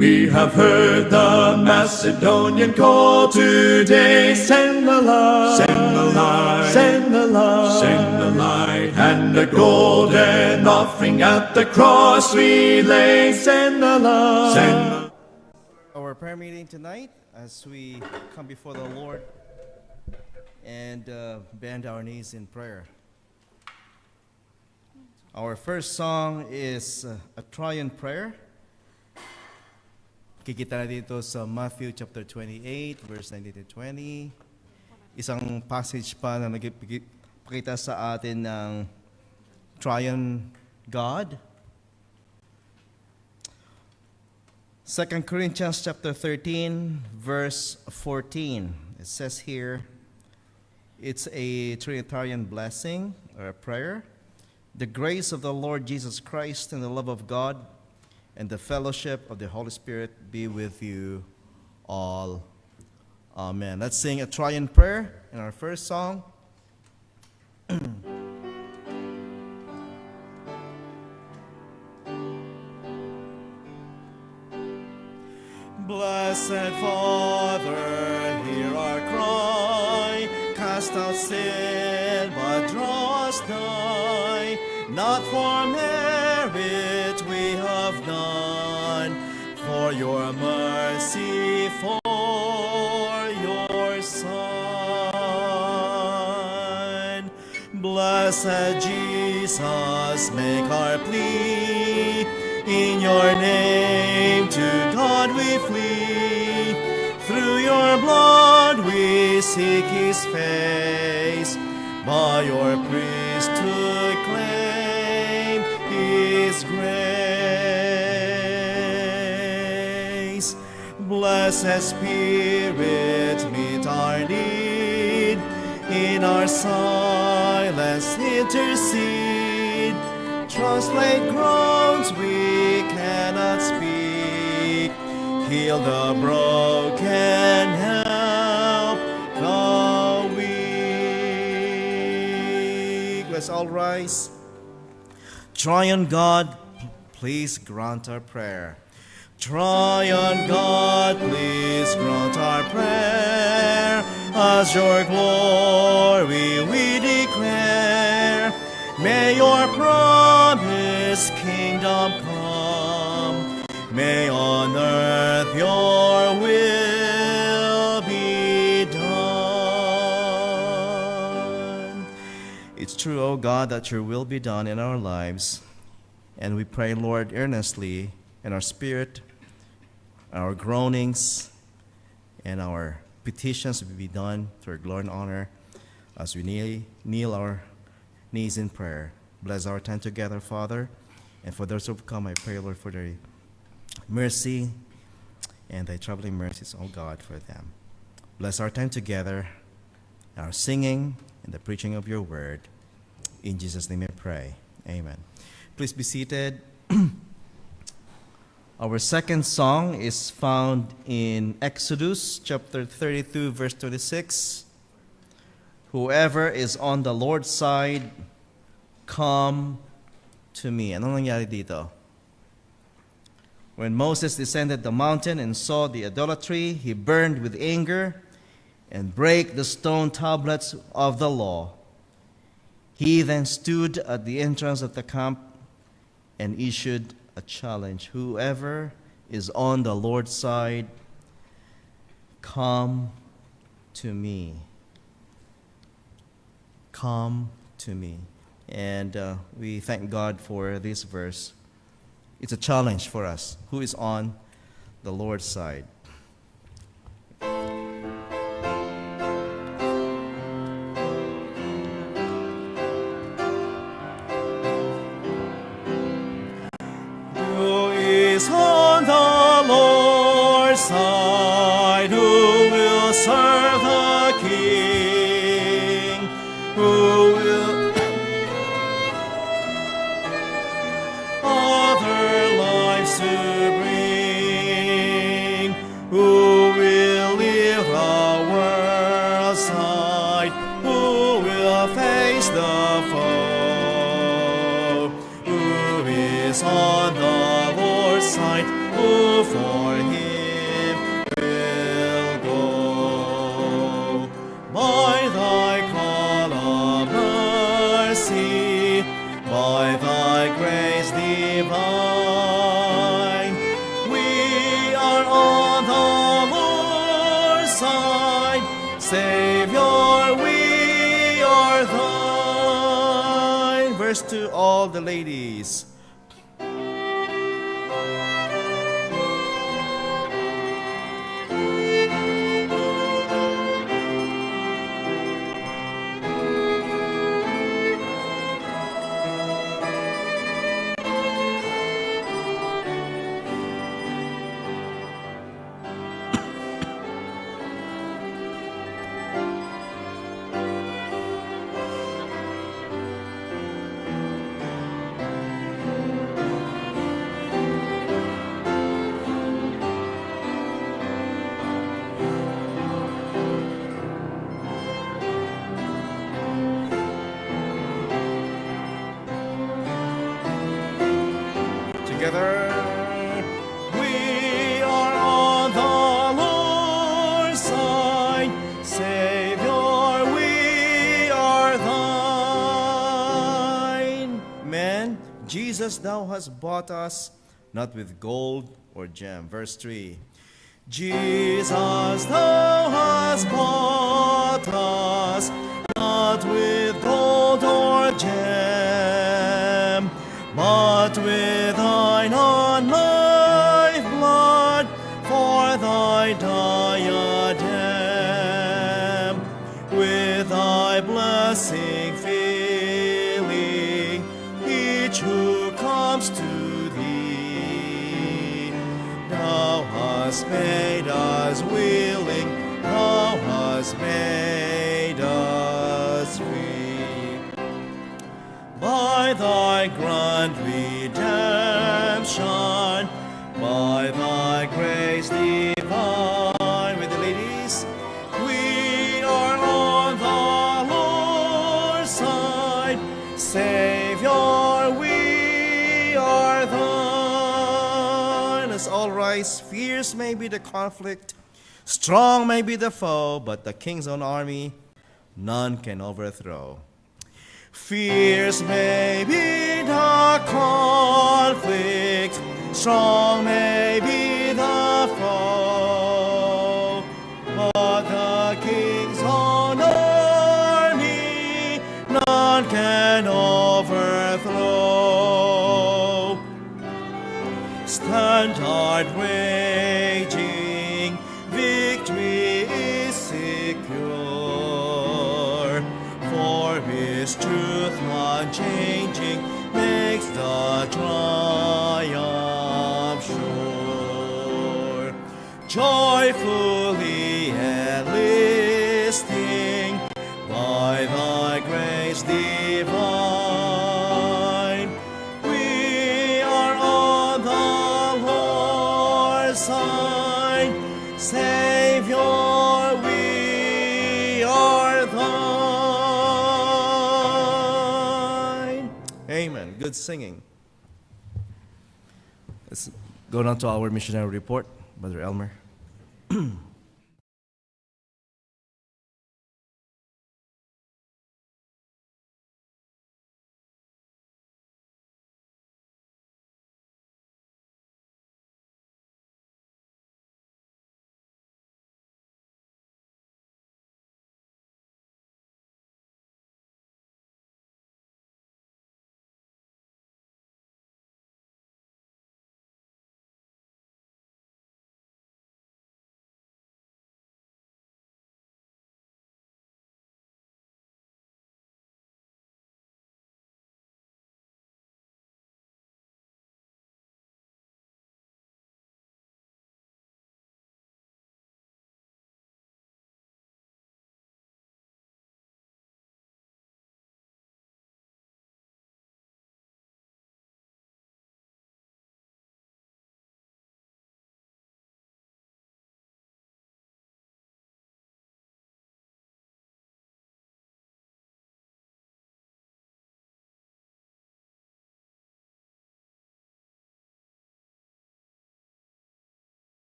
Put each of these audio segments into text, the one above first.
We have heard the Macedonian call today. Send the light, send the light, send the light, send the light, and the golden offering at the cross we lay. Send the light, send the Our prayer meeting tonight as we come before the Lord and bend our knees in prayer. Our first song is a Triune Prayer. Kikita na dito sa Matthew chapter 28, verse 19 to 20. Isang passage pa na nagpakita sa atin ng Triune God. 2 Corinthians chapter 13, verse 14. It says here, it's a Trinitarian blessing or a prayer. The grace of the Lord Jesus Christ and the love of God and the fellowship of the Holy Spirit be with you all. Amen. Let's sing a Triune Prayer in our first song. Blessed Father, hear our cry. Cast out sin, but draw us nigh. Not for merit we have done, for your mercy, for your Son. Blessed Jesus, make our plea. In your name to God we flee. Through your blood we seek his face. By your priesthood claim his grace. Blessed Spirit, meet our need. In our silence intercede. Translate groans we cannot speak. Heal the broken, help the weak. Let's all rise. Triune God, please grant our prayer. Triune God, please grant our prayer. As your glory we declare. May your promised kingdom come. May on earth your will be done. It's true, O God, that your will be done in our lives. And we pray, Lord, earnestly in our spirit, our groanings, and our petitions will be done to our glory and honor as we kneel our knees in prayer. Bless our time together, Father. And for those who have come, I pray, Lord, for their mercy and thy troubling mercies, O God, for them. Bless our time together, our singing and the preaching of your word. In Jesus' name I pray. Amen. Please be seated. Our second song is found in Exodus chapter 32, verse 26. Whoever is on the Lord's side, come to me. Ano nangyari dito? When Moses descended the mountain and saw the idolatry, he burned with anger and brake the stone tablets of the law. He then stood at the entrance of the camp and issued a challenge. Whoever is on the Lord's side, come to me. Come to me. And we thank God for this verse. It's a challenge for us. Who is on the Lord's side? Who is on the Lord's side? Who will serve the King? Who will other lives to bring? Who will live the world's side? Who will face the foe? Who is on the Lord's side? who for him will go. By thy call of mercy, by thy grace divine, we are on the Lord's side. Savior, we are thine. Verse 2, all the ladies. Together, we are on the Lord's side. Savior, we are thine. Man, Jesus, thou hast bought us, not with gold or gem. Verse 3. Jesus, thou hast bought us, not with gold or gem, but with thine own lifeblood for thy diadem, with thy blessing filling each who comes to thee. Thou hast made us willing, thou hast made us free. By thy grand redemption, by thy grace divine, with the ladies, we are on the Lord's side. Savior, we are thine. Let's all rise. Fierce may be the conflict, strong may be the foe, but the King's own army none can overthrow. Fierce may be the conflict, strong may be the foe, but the King's own army none can overthrow. Stand hard waging, victory is secure, for his truth unchanging makes the triumph sure. Joyfully enlisting by thy grace divine, we are on the Lord's side. Savior, we are thine. Amen. Good singing. Let's go down to our missionary report, Brother Elmer.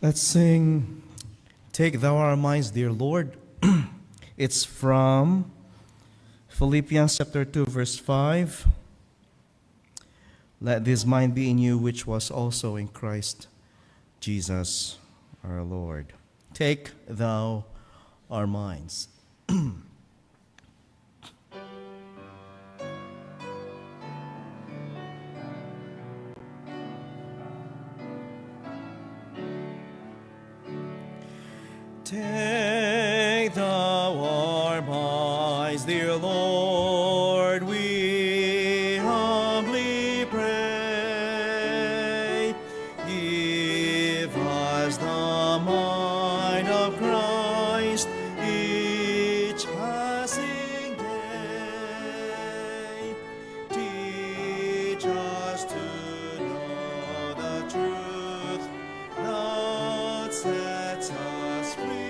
Let's sing Take Thou Our Minds, Dear Lord. It's from Philippians chapter 2, verse 5. Let this mind be in you, which was also in Christ Jesus our Lord. Take Thou our minds. Take Thou our minds, dear Lord, we humbly pray. Give us the mind of Christ each passing day. Teach us to know the truth that sets us free.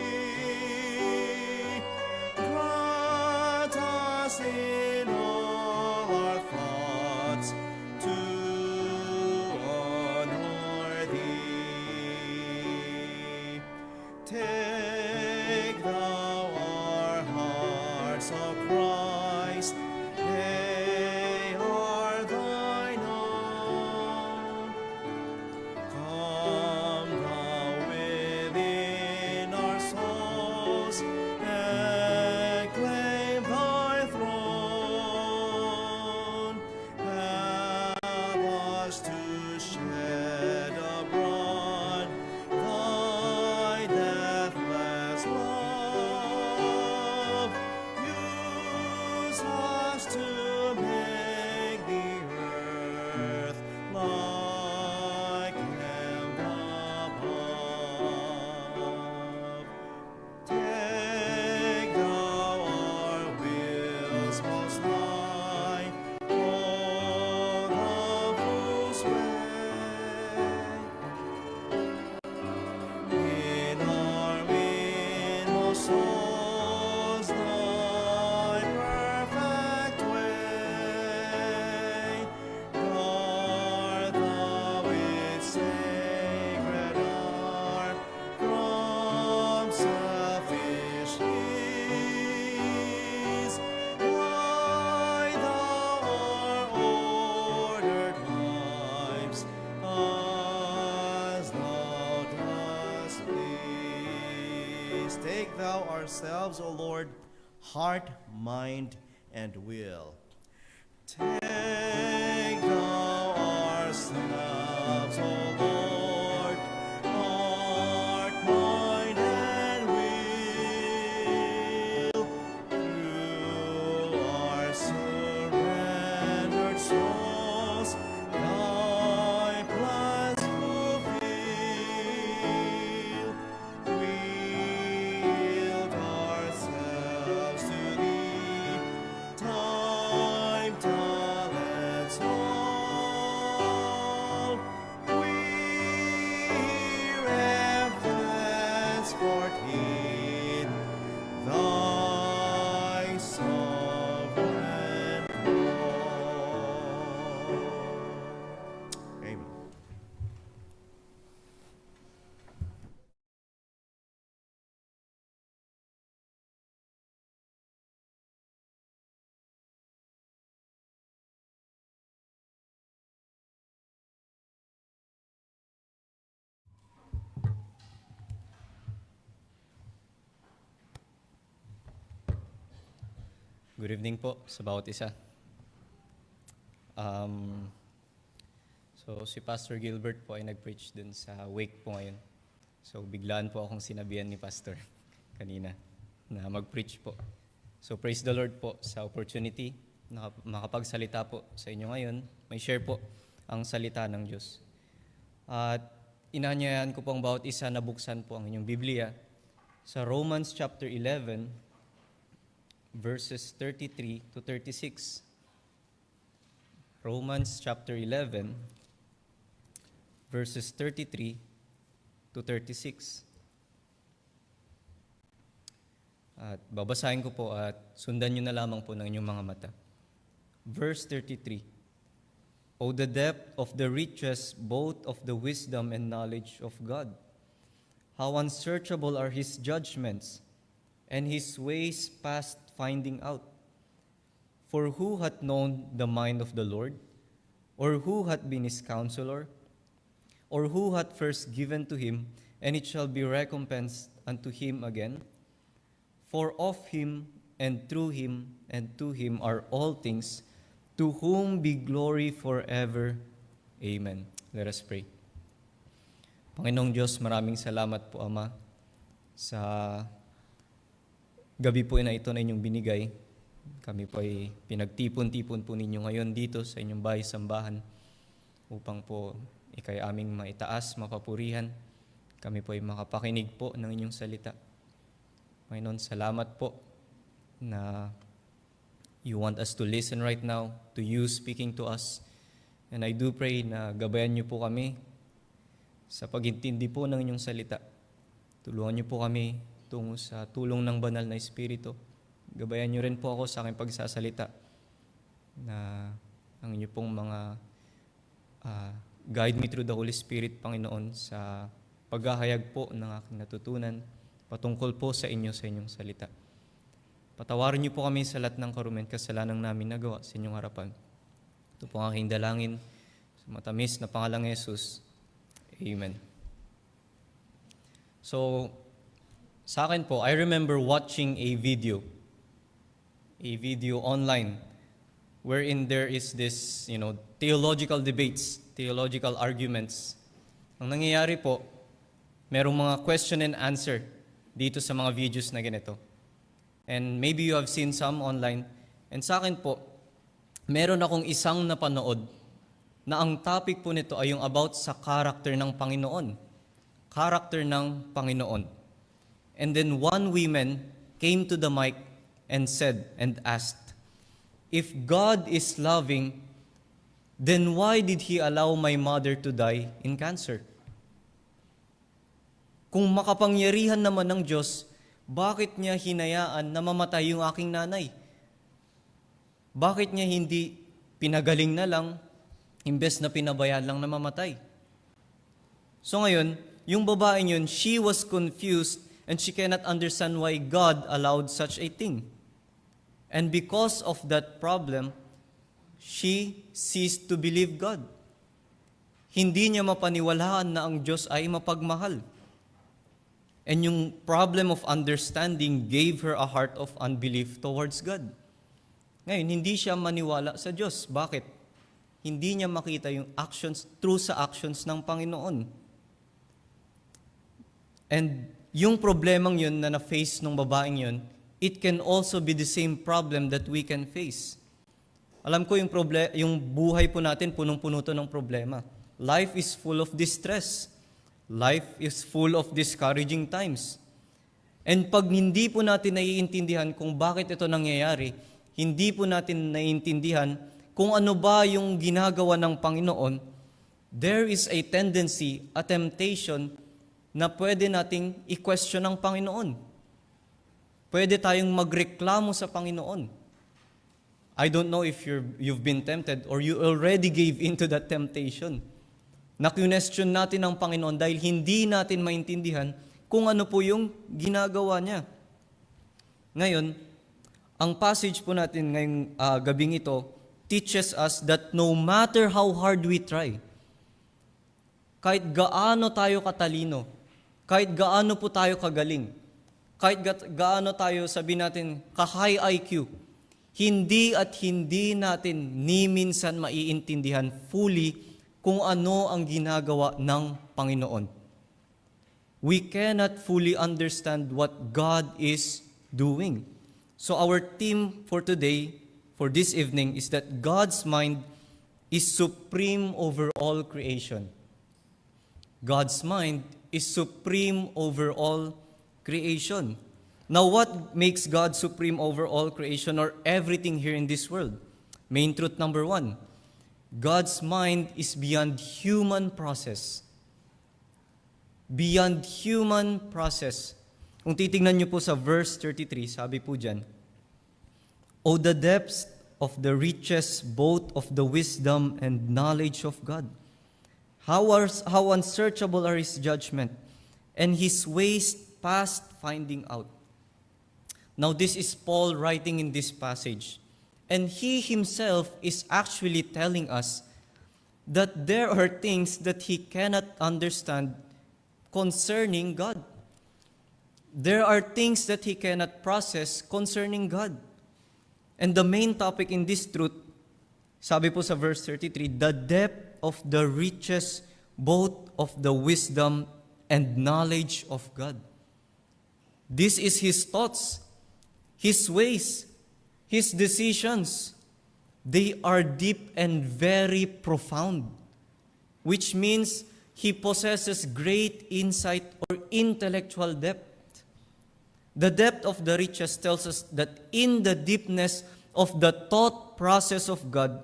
Grant us in all our thoughts to honor Thee. Take Thou our hearts, O Christ, they are Thine own. Come Thou within our souls and claim Thy throne. Help us to shed abroad Thy deathless love. Use us to make the earth like heaven above. Take Thou our wills most high, hold Thou full sway. In our inmost souls, Thy perfect way. Guard Thou its sacred heart from selfish ease. Guide Thou our ordered lives as Thou dost please. Take Thou ourselves, O Lord, heart, mind, and will. Take Thou ourselves, O Lord, heart, mind, and will. Through our surrendered souls, Thy plans fulfill. We yield ourselves to Thee, time, talents, all. We reverence for Thee, Thy sovereign call. Amen. Good evening po sa bawat isa. Si Pastor Gilbert po ay nag-preach dun sa wake po ngayon. So biglaan po akong sinabihan ni Pastor kanina na mag-preach po. So praise the Lord po sa opportunity na makapagsalita po sa inyo ngayon. May share po ang salita ng Diyos. At inanyayahan ko po ang bawat isa na buksan po ang inyong Biblia sa Romans chapter 11, verses 33 to 36. Romans chapter 11, verses 33 to 36. At babasahin ko po at sundan nyo na lamang po ng inyong mga mata. Verse 33. Oh, the depth of the riches both of the wisdom and knowledge of God! How unsearchable are his judgments, and his ways past finding out. For who hath known the mind of the Lord? Or who hath been his counselor? Or who hath first given to him, and it shall be recompensed unto him again? For of him, and through him, and to him are all things, to whom be glory forever. Amen. Let us pray. Panginoong Diyos, maraming salamat po, Ama, sa gabi po na ito na inyong binigay. Kami po ay pinagtipon-tipon po ninyo ngayon dito sa inyong bahay-sambahan upang po ikay aming maitaas, mapapurihan. Kami po ay makapakinig po ng inyong salita. Panginoon, salamat po na you want us to listen right now, to you speaking to us. And I do pray na gabayan niyo po kami sa pagintindi po ng inyong salita. Tulungan niyo po kami tungo sa tulong ng banal na Espiritu. Gabayan niyo rin po ako sa aking pagsasalita na ang inyo pong mga guide me through the Holy Spirit, Panginoon, sa paghahayag po ng aking natutunan patungkol po sa inyo, sa inyong salita. Patawarin niyo po kami sa lahat ng karumen, kasalanang namin nagawa sa inyong harapan. Ito po ang aking dalangin sa matamis na pangalang Jesus. Amen. So, sa akin po, I remember watching a video online wherein there is this, theological debates, theological arguments. Ang nangyayari po, merong mga question and answer dito sa mga videos na ganito. And maybe you have seen some online. And sa akin po, meron akong isang napanood na ang topic po nito ay yung about sa character ng Panginoon. Character ng Panginoon. And then one woman came to the mic and said and asked, if God is loving, then why did He allow my mother to die in cancer? Kung makapangyarihan naman ng Diyos, bakit niya hinayaan na mamatay yung aking nanay? Bakit niya hindi pinagaling na lang, imbes na pinabayaan lang na mamatay? So ngayon, yung babaeng yun, she was confused and she cannot understand why God allowed such a thing. And because of that problem, she ceased to believe God. Hindi niya mapaniwalaan na ang Diyos ay mapagmahal. And yung problem of understanding gave her a heart of unbelief towards God. Ngayon, hindi siya maniwala sa Diyos. Bakit? Hindi niya makita yung actions, true sa actions ng Panginoon. And yung problemang yun na na-face ng babaeng yun, it can also be the same problem that we can face. Alam ko yung buhay po natin, punong-puno to ng problema. Life is full of distress. Life is full of discouraging times. And pag hindi po natin naiintindihan kung bakit ito nangyayari, hindi po natin naiintindihan kung ano ba yung ginagawa ng Panginoon, there is a tendency, a temptation, na pwede nating i-question ng Panginoon. Pwede tayong magreklamo sa Panginoon. I don't know if you've been tempted or you already gave into that temptation. Na-question natin ang Panginoon dahil hindi natin maintindihan kung ano po yung ginagawa niya. Ngayon, ang passage po natin ngayong gabing ito teaches us that no matter how hard we try, kahit gaano tayo katalino, kahit gaano po tayo kagaling, kahit gaano tayo, sabihin natin, ka-high IQ, hindi at hindi natin ni minsan maiintindihan fully kung ano ang ginagawa ng Panginoon. We cannot fully understand what God is doing. So our theme for today, for this evening, is that God's mind is supreme over all creation. God's mind is supreme over all creation. Now, what makes God supreme over all creation or everything here in this world? Main truth number 1, God's mind is beyond human process. Beyond human process. Kung titingnan niyo po sa verse 33, sabi po dyan, "O the depths of the riches both of the wisdom and knowledge of God. How unsearchable are His judgment, and his ways past finding out. Now, this is Paul writing in this passage. And he himself is actually telling us that there are things that he cannot understand concerning God. There are things that he cannot process concerning God. And the main topic in this truth, sabi po sa verse 33, the depth of the riches both of the wisdom and knowledge of God. This is his thoughts, his ways, his decisions. They are deep and very profound, which means he possesses great insight or intellectual depth. The depth of the riches tells us that in the deepness of the thought process of God,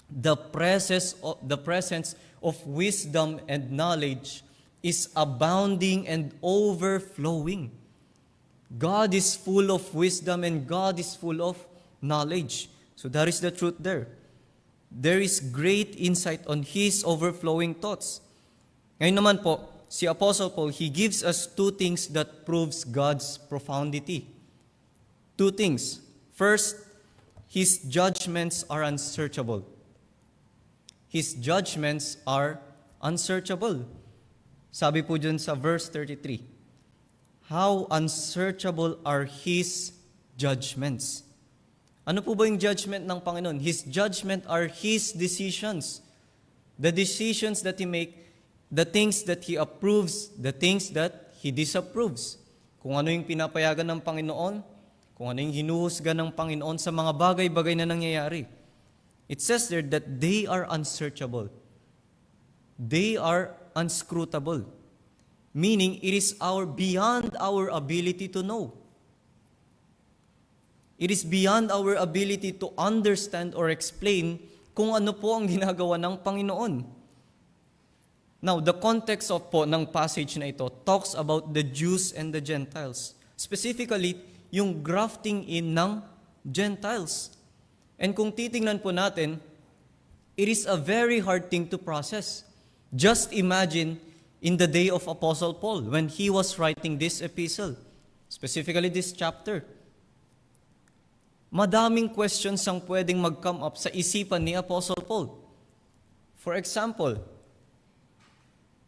the presence of wisdom and knowledge is abounding and overflowing. God is full of wisdom and God is full of knowledge. So that is the truth there. There is great insight on His overflowing thoughts. Ngayon naman po, si Apostle Paul, he gives us two things that proves God's profundity. Two things. First, His judgments are unsearchable. His judgments are unsearchable. Sabi po dyan sa verse 33, how unsearchable are His judgments. Ano po ba yung judgment ng Panginoon? His judgment are His decisions. The decisions that He make, the things that He approves, the things that He disapproves. Kung ano yung pinapayagan ng Panginoon, kung ano yung hinuhusga ng Panginoon sa mga bagay-bagay na nangyayari. It says there that they are unsearchable. They are unscrutable. Meaning, it is beyond our ability to know. It is beyond our ability to understand or explain kung ano po ang ginagawa ng Panginoon. Now, the context ng passage na ito talks about the Jews and the Gentiles. Specifically, yung grafting in ng Gentiles. And kung titingnan po natin, it is a very hard thing to process. Just imagine in the day of Apostle Paul when he was writing this epistle, specifically this chapter. Madaming questions ang pwedeng mag-come up sa isipan ni Apostle Paul. For example,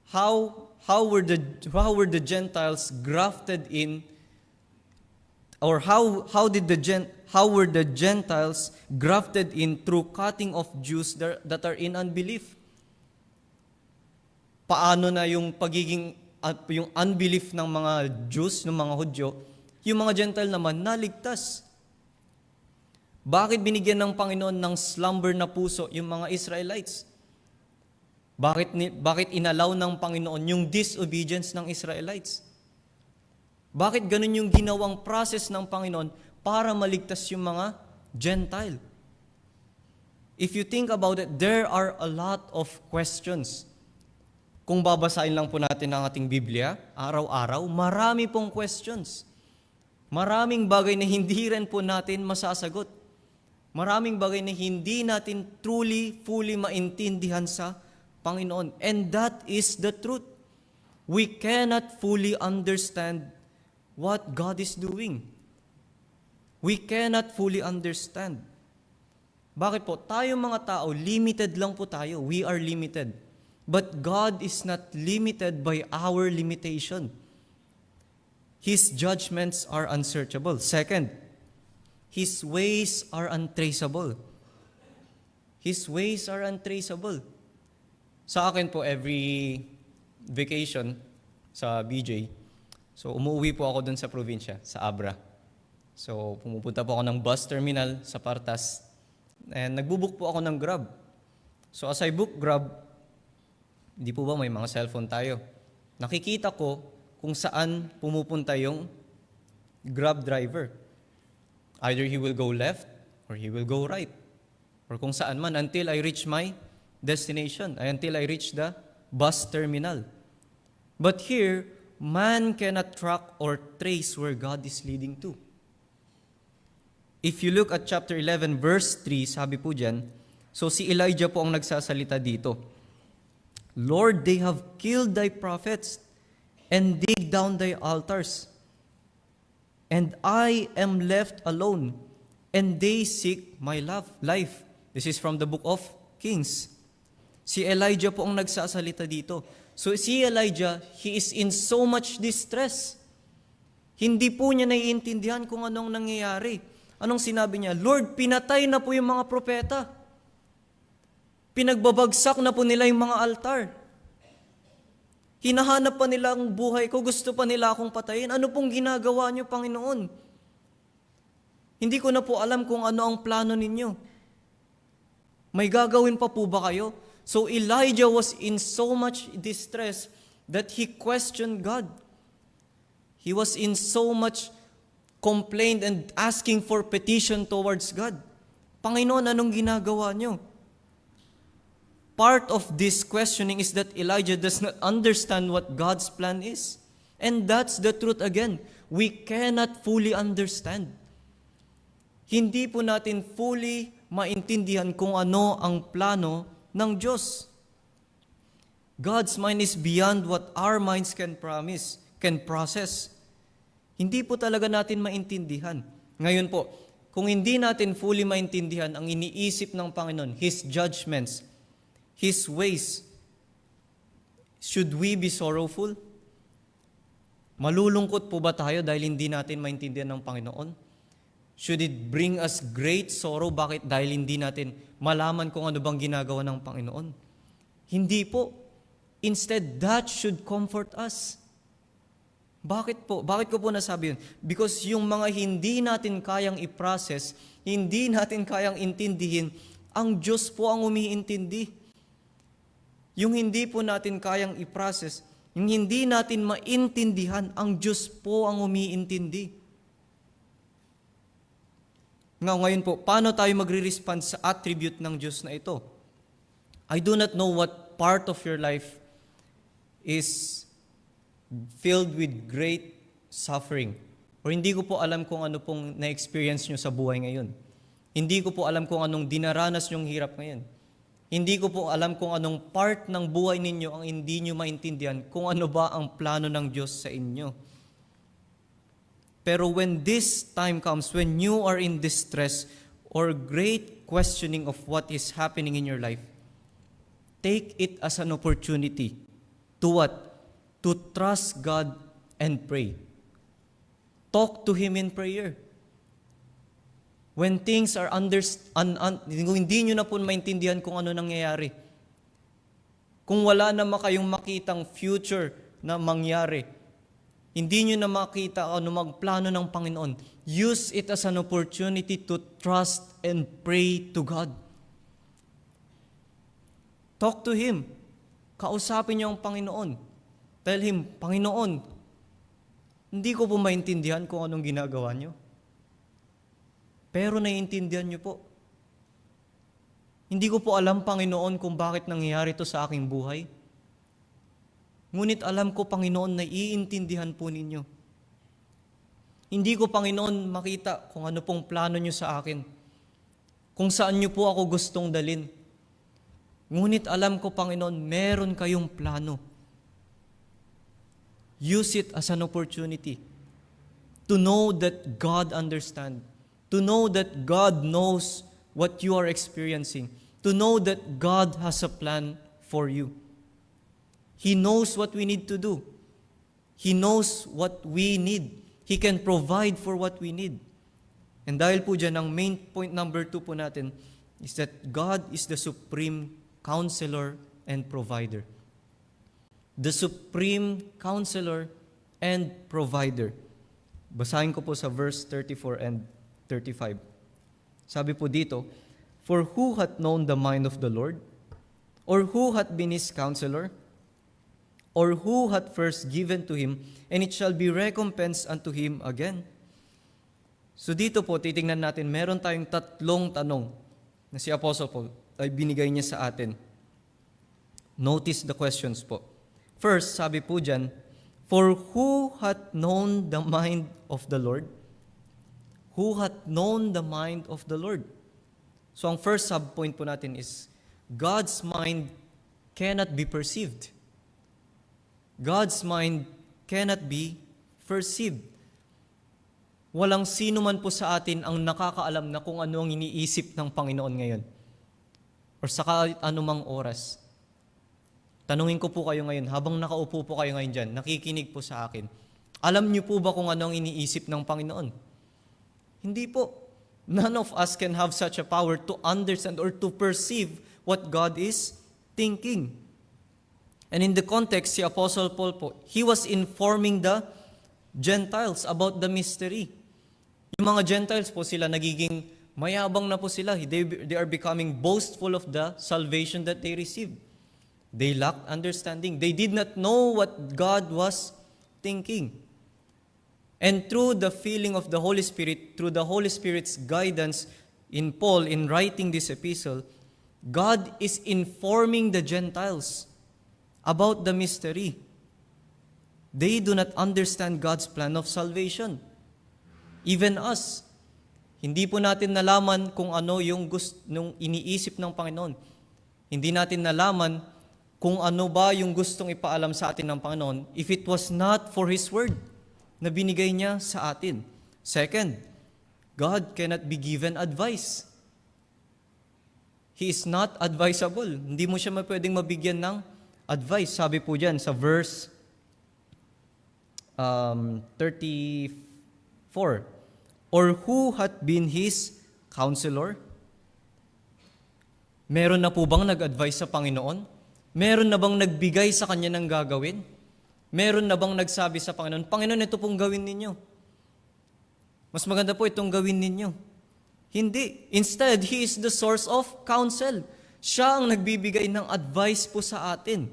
how were the Gentiles grafted in, or how were the Gentiles grafted in through cutting of Jews that are in unbelief? Paano na yung yung unbelief ng mga Jews, ng mga Hudyo, yung mga Gentile naman naligtas? Bakit binigyan ng Panginoon ng slumber na puso yung mga Israelites? Bakit inalaw ng Panginoon yung disobedience ng Israelites? Bakit ganun yung ginawang process ng Panginoon para maligtas yung mga Gentile? If you think about it, there are a lot of questions. Kung babasahin lang po natin ang ating Biblia, araw-araw, marami pong questions. Maraming bagay na hindi rin po natin masasagot. Maraming bagay na hindi natin fully maintindihan sa Panginoon. And that is the truth. We cannot fully understand what God is doing. We cannot fully understand. Bakit po? Tayo mga tao, limited lang po tayo. We are limited. But God is not limited by our limitation. His judgments are unsearchable. Second, His ways are untraceable. His ways are untraceable. Sa akin po, every vacation sa BJ, so umuwi po ako dun sa probinsya, sa Abra. So pumupunta po ako ng bus terminal sa Partas, and nagbubook po ako ng Grab. So as I book Grab, hindi po ba may mga cellphone tayo? Nakikita ko kung saan pumupunta yung Grab driver. Either he will go left or he will go right. Or kung saan man until I reach my destination, until I reach the bus terminal. But here, man cannot track or trace where God is leading to. If you look at chapter 11, verse 3, sabi po dyan, so si Elijah po ang nagsasalita dito. Lord, they have killed thy prophets and dig down thy altars. And I am left alone, and they seek my life. This is from the book of Kings. Si Elijah po ang nagsasalita dito. So si Elijah, he is in so much distress. Hindi po niya naiintindihan kung anong nangyayari. Anong sinabi niya? Lord, pinatay na po yung mga propeta. Pinagbabagsak na po nila yung mga altar. Hinahanap pa nila ang buhay ko, gusto pa nila akong patayin. Ano pong ginagawa niyo, Panginoon? Hindi ko na po alam kung ano ang plano ninyo. May gagawin pa po ba kayo? So Elijah was in so much distress that he questioned God. He was in so much complaint and asking for petition towards God. Panginoon, anong ginagawa niyo? Part of this questioning is that Elijah does not understand what God's plan is. And that's the truth again. We cannot fully understand. Hindi po natin fully maintindihan kung ano ang plano ng Diyos. God's mind is beyond what our minds can process. Hindi po talaga natin maintindihan. Ngayon po, kung hindi natin fully maintindihan ang iniisip ng Panginoon, His judgments, His ways, should we be sorrowful? Malulungkot po ba tayo dahil hindi natin maintindihan ng Panginoon? Should it bring us great sorrow? Bakit? Dahil hindi natin malaman kung ano bang ginagawa ng Panginoon? Hindi po. Instead, that should comfort us. Bakit po? Bakit ko po nasabi yun? Because yung mga hindi natin kayang i-process, hindi natin kayang intindihin, ang Diyos po ang umiintindi. Yung hindi po natin kayang i-process, yung hindi natin maintindihan, ang Diyos po ang umiintindi. Ngayon po, paano tayo magre-respond sa attribute ng Diyos na ito? I do not know what part of your life is filled with great suffering. Or hindi ko po alam kung ano pong na-experience nyo sa buhay ngayon. Hindi ko po alam kung anong dinaranas nyong hirap ngayon. Hindi ko po alam kung anong part ng buhay ninyo ang hindi nyo maintindihan, kung ano ba ang plano ng Diyos sa inyo. Pero when this time comes, when you are in distress or great questioning of what is happening in your life, take it as an opportunity to what? To trust God and pray. Talk to Him in prayer. When things are hindi nyo na po maintindihan kung ano nangyayari. Kung wala na kayong makitang future na mangyari, hindi nyo na makita ano magplano ng Panginoon, use it as an opportunity to trust and pray to God. Talk to Him. Kausapin niyo ang Panginoon. Tell Him, Panginoon, hindi ko po maintindihan kung anong ginagawa niyo. Pero naiintindihan niyo po. Hindi ko po alam, Panginoon, kung bakit nangyayari ito sa aking buhay. Ngunit alam ko, Panginoon, na iintindihan po ninyo. Hindi ko, Panginoon, makita kung ano pong plano niyo sa akin. Kung saan niyo po ako gustong dalin. Ngunit alam ko, Panginoon, meron kayong plano. Use it as an opportunity to know that God understands. To know that God knows what you are experiencing. To know that God has a plan for you. He knows what we need to do. He knows what we need. He can provide for what we need. And dahil po dyan, ang main point number 2 po natin is that God is the supreme counselor and provider. The supreme counselor and provider. Basahin ko po sa verse 34 and 35. Sabi po dito, for who hath known the mind of the Lord? Or who hath been His counselor? Or who hath first given to Him, and it shall be recompensed unto Him again? So dito po, titingnan natin, meron tayong 3 tanong na si Apostle Paul ay binigay niya sa atin. Notice the questions po. First, sabi po dyan, for who hath known the mind of the Lord? Who hath known the mind of the Lord? So ang first subpoint po natin is, God's mind cannot be perceived. God's mind cannot be perceived. Walang sino man po sa atin ang nakakaalam na kung ano ang iniisip ng Panginoon ngayon or sa kahit anumang oras. Tanungin ko po kayo ngayon, habang nakaupo po kayo ngayon dyan, nakikinig po sa akin, alam niyo po ba kung ano ang iniisip ng Panginoon? Hindi po. None of us can have such a power to understand or to perceive what God is thinking. And in the context, si Apostle Paul po, he was informing the Gentiles about the mystery. Yung mga Gentiles po sila, nagiging mayabang na po sila. They are becoming boastful of the salvation that they received. They lacked understanding. They did not know what God was thinking. And through the feeling of the Holy Spirit, through the Holy Spirit's guidance in Paul in writing this epistle, God is informing the Gentiles about the mystery. They do not understand God's plan of salvation. Even us, hindi po natin nalaman kung ano yung nung iniisip ng Panginoon. Hindi natin nalaman kung ano ba yung gustong ipaalam sa atin ng Panginoon if it was not for His Word na binigay niya sa atin. Second, God cannot be given advice. He is not advisable. Hindi mo siya pwedeng mabigyan ng advice. Sabi po dyan sa verse 34, or who hath been His counselor? Meron na po bang nag-advise sa Panginoon? Meron na bang nagbigay sa Kanya ng gagawin? Meron na bang nagsabi sa Panginoon, Panginoon, ito pong gawin ninyo. Mas maganda po itong gawin ninyo. Hindi. Instead, He is the source of counsel. Siya ang nagbibigay ng advice po sa atin.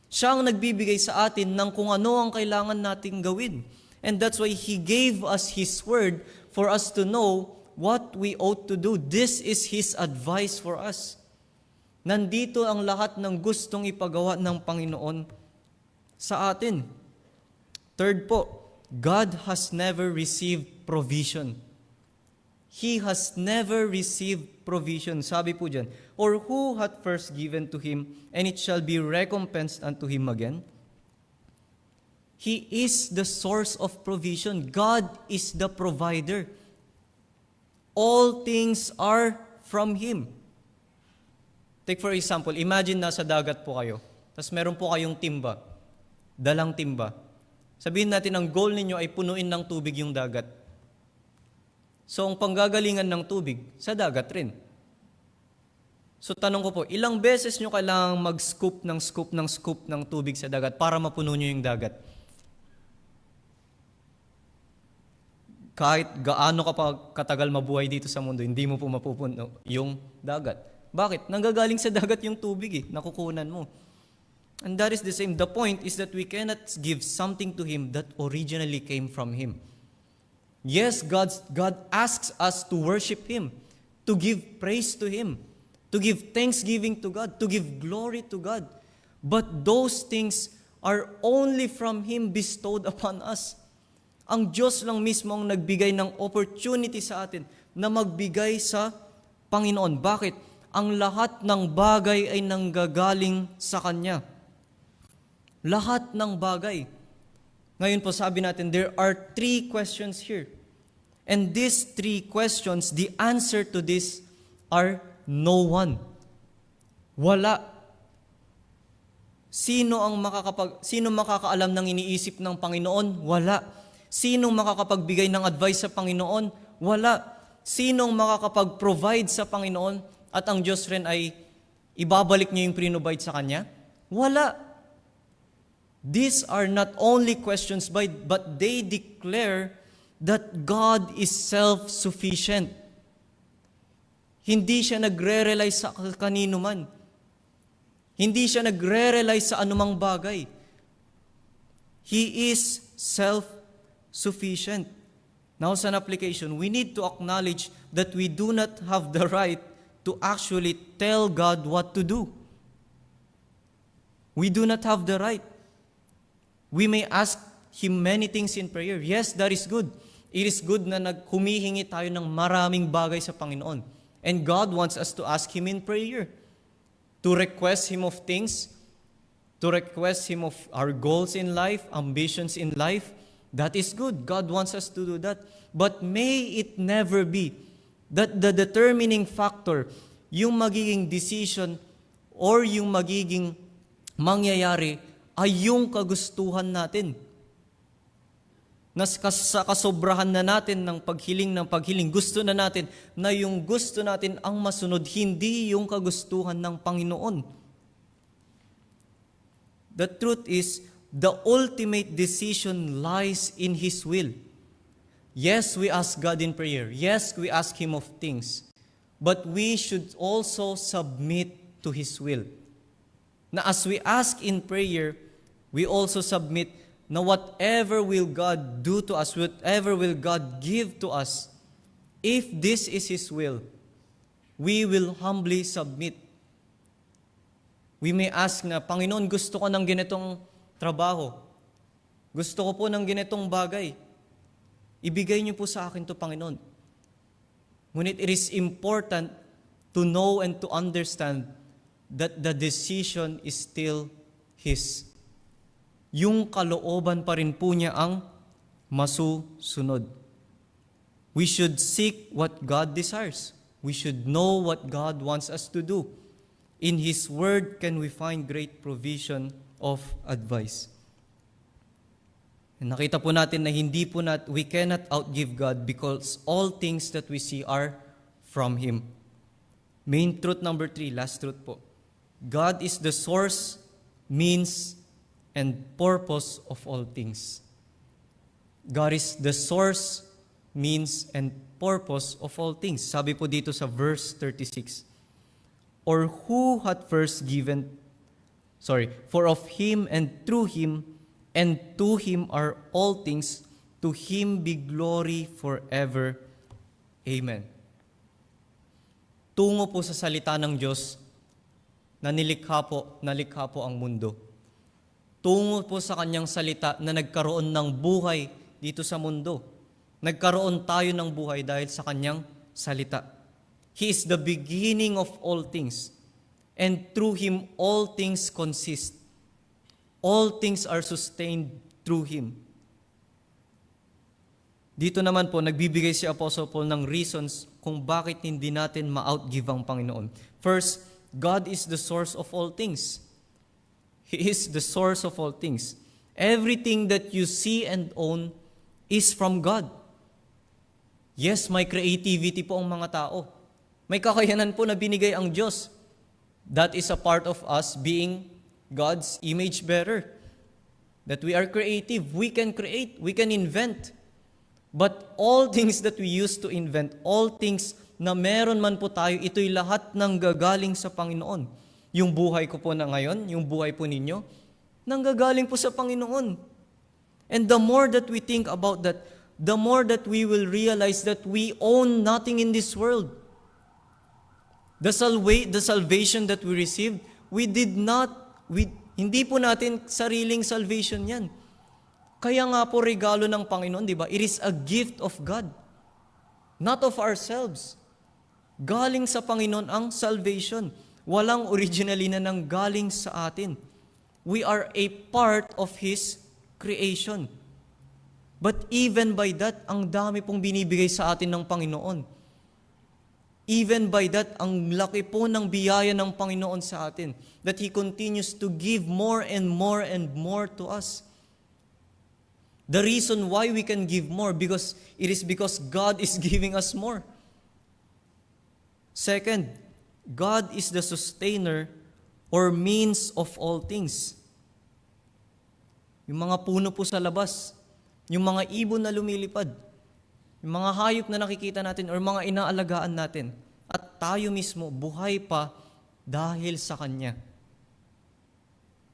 Siya ang nagbibigay sa atin ng kung ano ang kailangan nating gawin. And that's why He gave us His Word for us to know what we ought to do. This is His advice for us. Nandito ang lahat ng gustong ipagawa ng Panginoon sa atin. Third po, God has never received provision. He has never received provision. Sabi po dyan, or who hath first given to him, and it shall be recompensed unto him again? He is the source of provision. God is the provider. All things are from Him. Take for example, imagine nasa dagat po kayo, tapos meron po kayong timba, dalang timba. Sabihin natin ang goal ninyo ay punuin ng tubig yung dagat. So, ang panggagalingan ng tubig, sa dagat rin. So, tanong ko po, ilang beses nyo kailangang mag-scoop ng tubig sa dagat para mapuno nyo yung dagat? Kahit gaano ka pa katagal mabuhay dito sa mundo, hindi mo po mapupuno yung dagat. Bakit? Nanggagaling sa dagat yung tubig nakukunan mo. And that is the same. The point is that we cannot give something to Him that originally came from Him. Yes, God asks us to worship Him, to give praise to Him, to give thanksgiving to God, to give glory to God. But those things are only from Him bestowed upon us. Ang Diyos lang mismo ang nagbigay ng opportunity sa atin na magbigay sa Panginoon. Bakit? Ang lahat ng bagay ay nanggagaling sa Kanya. Lahat ng bagay. Ngayon po sabi natin, there are 3 questions here. And these 3 questions, the answer to this are no one. Wala. Sino makakaalam ng iniisip ng Panginoon? Wala. Sinong makakapagbigay ng advice sa Panginoon? Wala. Sinong makakapag-provide sa Panginoon at ang Diyos rin ay ibabalik niya yung prinobide sa Kanya? Wala. These are not only questions, but they declare that God is self-sufficient. Hindi siya nagre-rely sa kanino man. Hindi siya nagre-rely sa anumang bagay. He is self-sufficient. Now, sa application, we need to acknowledge that we do not have the right to actually tell God what to do. We do not have the right. We may ask Him many things in prayer. Yes, that is good. It is good na humihingi tayo ng maraming bagay sa Panginoon. And God wants us to ask Him in prayer, to request Him of things to request Him of our goals in life, ambitions in life. That is good. God wants us to do that. But may it never be that the determining factor, yung magiging decision or yung magiging mangyayari ay yung kagustuhan natin. Sa kasobrahan na natin ng paghiling, gusto na natin na yung gusto natin ang masunod, hindi yung kagustuhan ng Panginoon. The truth is, the ultimate decision lies in His will. Yes, we ask God in prayer. Yes, we ask Him of things. But we should also submit to His will. Na as we ask in prayer, we also submit na whatever will God do to us, whatever will God give to us, if this is His will, we will humbly submit. We may ask na, Panginoon, gusto ko ng ganitong trabaho. Gusto ko po ng ganitong bagay. Ibigay niyo po sa akin to, Panginoon. Ngunit it is important to know and to understand that the decision is still His. Yung kalooban pa rin po niya ang masusunod. We should seek what God desires. We should know what God wants us to do. In His Word can we find great provision of advice. And nakita po natin na we cannot outgive God because all things that we see are from Him. Main truth number 3, last truth po. God is the source, means, and purpose of all things. God is the source, means, and purpose of all things. Sabi po dito sa verse 36. Or who had first for of Him and through Him and to Him are all things, to Him be glory forever. Amen. Tungo po sa salita ng Diyos na nalikha po ang mundo. Tungo po sa Kanyang salita na nagkaroon ng buhay dito sa mundo. Nagkaroon tayo ng buhay dahil sa Kanyang salita. He is the beginning of all things, and through Him all things consist. All things are sustained through Him. Dito naman po, nagbibigay si Apostle Paul ng reasons kung bakit hindi natin ma-outgive ang Panginoon. First, God is the source of all things. He is the source of all things. Everything that you see and own is from God. Yes, may creativity po ang mga tao. May kakayanan po na binigay ang Diyos. That is a part of us being God's image bearer. That we are creative. We can create. We can invent. But all things that we used to invent, all things na meron man po tayo, ito'y lahat ng gagaling sa Panginoon. Yung buhay ko po na ngayon, yung buhay po ninyo, nanggagaling po sa Panginoon. And the more that we think about that, the more that we will realize that we own nothing in this world. The salvation that we received, hindi po natin sariling salvation yan. Kaya nga po regalo ng Panginoon, di ba? It is a gift of God, not of ourselves. Galing sa Panginoon ang salvation. Walang originally na nanggaling sa atin. We are a part of His creation. But even by that, ang dami pong binibigay sa atin ng Panginoon. Even by that, ang laki po ng biyaya ng Panginoon sa atin. That He continues to give more and more and more to us. The reason why we can give more, because God is giving us more. Second, God is the sustainer or means of all things. Yung mga puno po sa labas, yung mga ibon na lumilipad, yung mga hayop na nakikita natin or mga inaalagaan natin, at tayo mismo buhay pa dahil sa Kanya.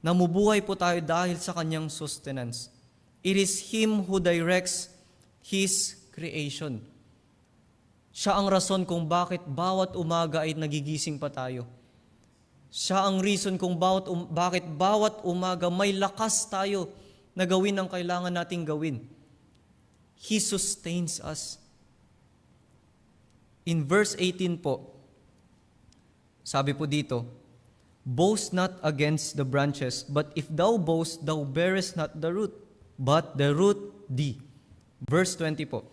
Namubuhay po tayo dahil sa Kanyang sustenance. It is Him who directs His creation. Siya ang rason kung bakit bawat umaga ay nagigising pa tayo. Siya ang reason kung bakit bawat umaga may lakas tayo na gawin ang kailangan nating gawin. He sustains us. In verse 18 po, sabi po dito, Boast not against the branches, but if thou boast, thou bearest not the root, but the root thee. Verse 20 po.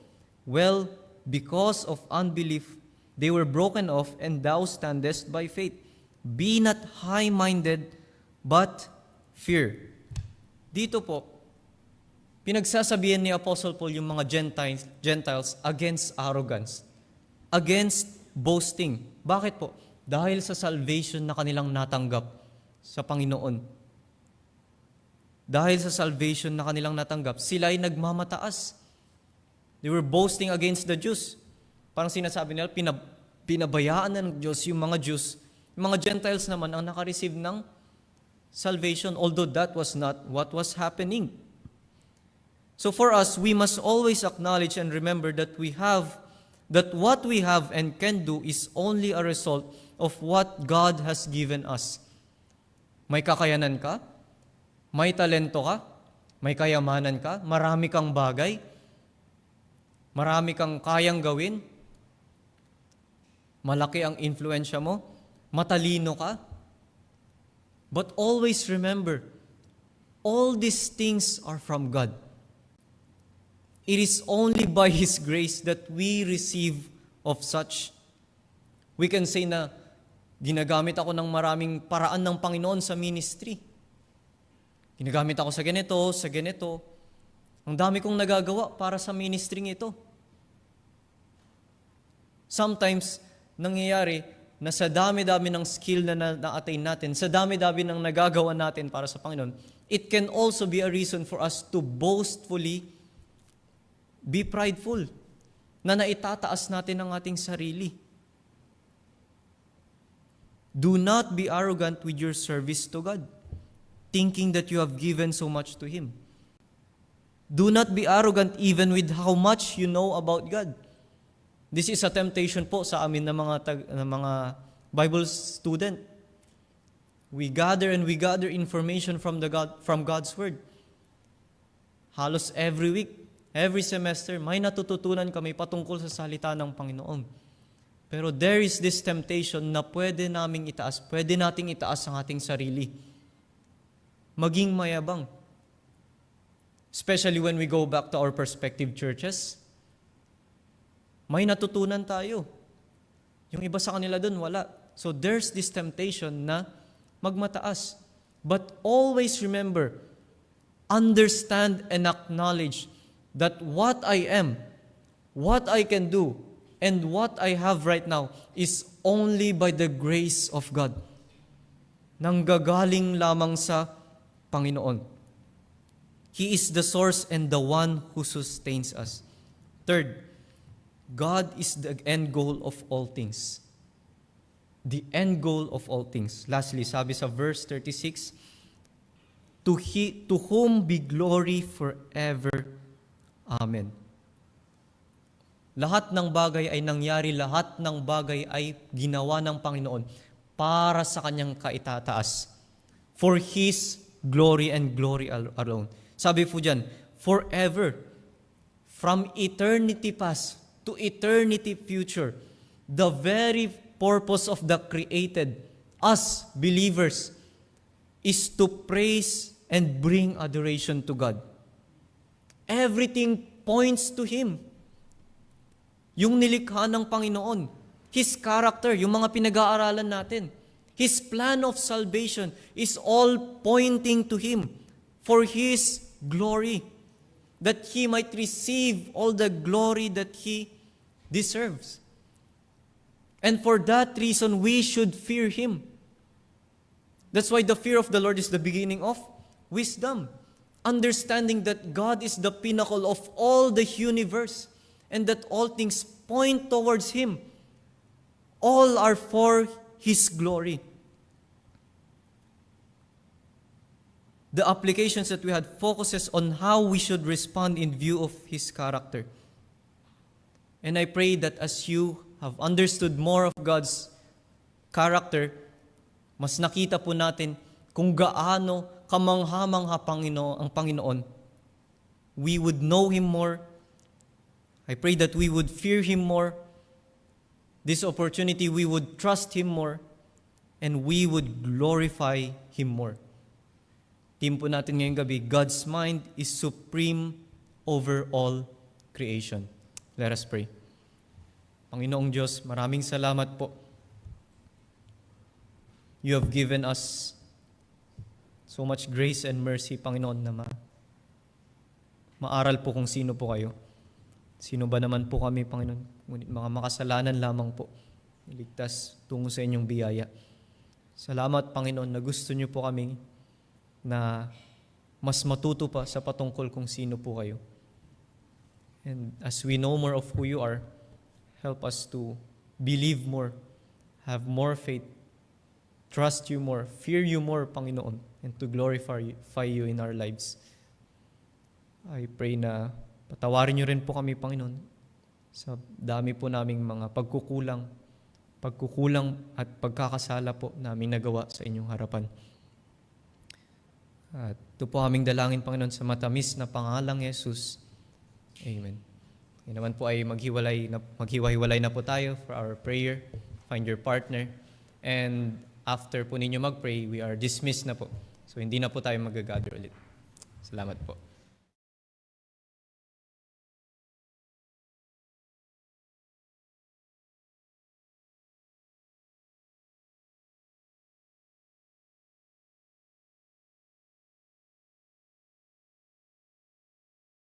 Well, because of unbelief, they were broken off, and thou standest by faith. Be not high-minded, but fear. Dito po, pinagsasabihan ni Apostle Paul yung mga Gentiles against arrogance, against boasting. Bakit po? Dahil sa salvation na kanilang natanggap sa Panginoon. Dahil sa salvation na kanilang natanggap, sila ay nagmamataas. They were boasting against the Jews. Parang sinasabi nila, pinabayaan na ng Diyos yung mga Jews. Yung mga Gentiles naman ang nakareceive ng salvation, although that was not what was happening. So for us, we must always acknowledge and remember that what we have and can do is only a result of what God has given us. May kakayanan ka, may talento ka, may kayamanan ka, marami kang bagay, marami kang kayang gawin, malaki ang influensya mo, matalino ka. But always remember, all these things are from God. It is only by His grace that we receive of such. We can say na, ginagamit ako ng maraming paraan ng Panginoon sa ministry. Ginagamit ako sa ganito. Ang dami kong nagagawa para sa ministry ito. Sometimes, nangyayari na sa dami-dami ng skill na na-attain natin, sa dami-dami ng nagagawa natin para sa Panginoon, it can also be a reason for us to boastfully be prideful, na naitataas natin ang ating sarili. Do not be arrogant with your service to God, thinking that you have given so much to Him. Do not be arrogant even with how much you know about God. This is a temptation po sa amin na mga Bible student. We gather information from God's Word. Halos every week, every semester, may natututunan kami patungkol sa salita ng Panginoon. Pero there is this temptation na pwede nating itaas ang ating sarili. Maging mayabang. Especially when we go back to our perspective churches. May natutunan tayo. Yung iba sa kanila dun, wala. So there's this temptation na magmataas. But always remember, understand and acknowledge that what I am, what I can do, and what I have right now is only by the grace of God. Nanggagaling lamang sa Panginoon. He is the source and the one who sustains us. Third, God is the end goal of all things. The end goal of all things. Lastly, sabi sa verse 36, to whom be glory forever. Amen. Lahat ng bagay ay nangyari, lahat ng bagay ay ginawa ng Panginoon para sa Kanyang kaitataas. For His glory and glory alone. Sabi po dyan, forever, from eternity past to eternity future, the very purpose of the created, us believers, is to praise and bring adoration to God. Everything points to Him. Yung nilikha ng Panginoon, His character, yung mga pinag-aaralan natin, His plan of salvation is all pointing to Him for His glory, that He might receive all the glory that He deserves. And for that reason, we should fear Him. That's why the fear of the Lord is the beginning of wisdom. Understanding that God is the pinnacle of all the universe and that all things point towards Him. All are for His glory. The applications that we had focuses on how we should respond in view of His character. And I pray that as you have understood more of God's character, mas nakita po natin kung gaano kamangha-mangha ang Panginoon. We would know Him more. I pray that we would fear Him more. This opportunity, we would trust Him more. and we would glorify Him more. Team po natin ngayong gabi, God's mind is supreme over all creation. Let us pray. Panginoong Diyos, maraming salamat po. You have given us so much grace and mercy, Panginoon, na maaral po kung sino po kayo. Sino ba naman po kami, Panginoon? Ngunit mga makasalanan lamang po. Iligtas tungo sa inyong biyaya. Salamat, Panginoon, na gusto niyo po kami na mas matuto pa sa patungkol kung sino po kayo. And as we know more of who you are, help us to believe more, have more faith, trust you more, fear you more, Panginoon, and to glorify you in our lives. I pray na patawarin niyo rin po kami, Panginoon, sa dami po naming mga pagkukulang at pagkakasala po namin nagawa sa inyong harapan. At ito po aming dalangin, Panginoon, sa matamis na pangalang Jesus. Amen. Ngayon naman po ay maghiwa-hiwalay na po tayo for our prayer. Find your partner. And after po ninyo mag-pray, we are dismissed na po. So hindi na po tayo mag-gather ulit. Salamat po.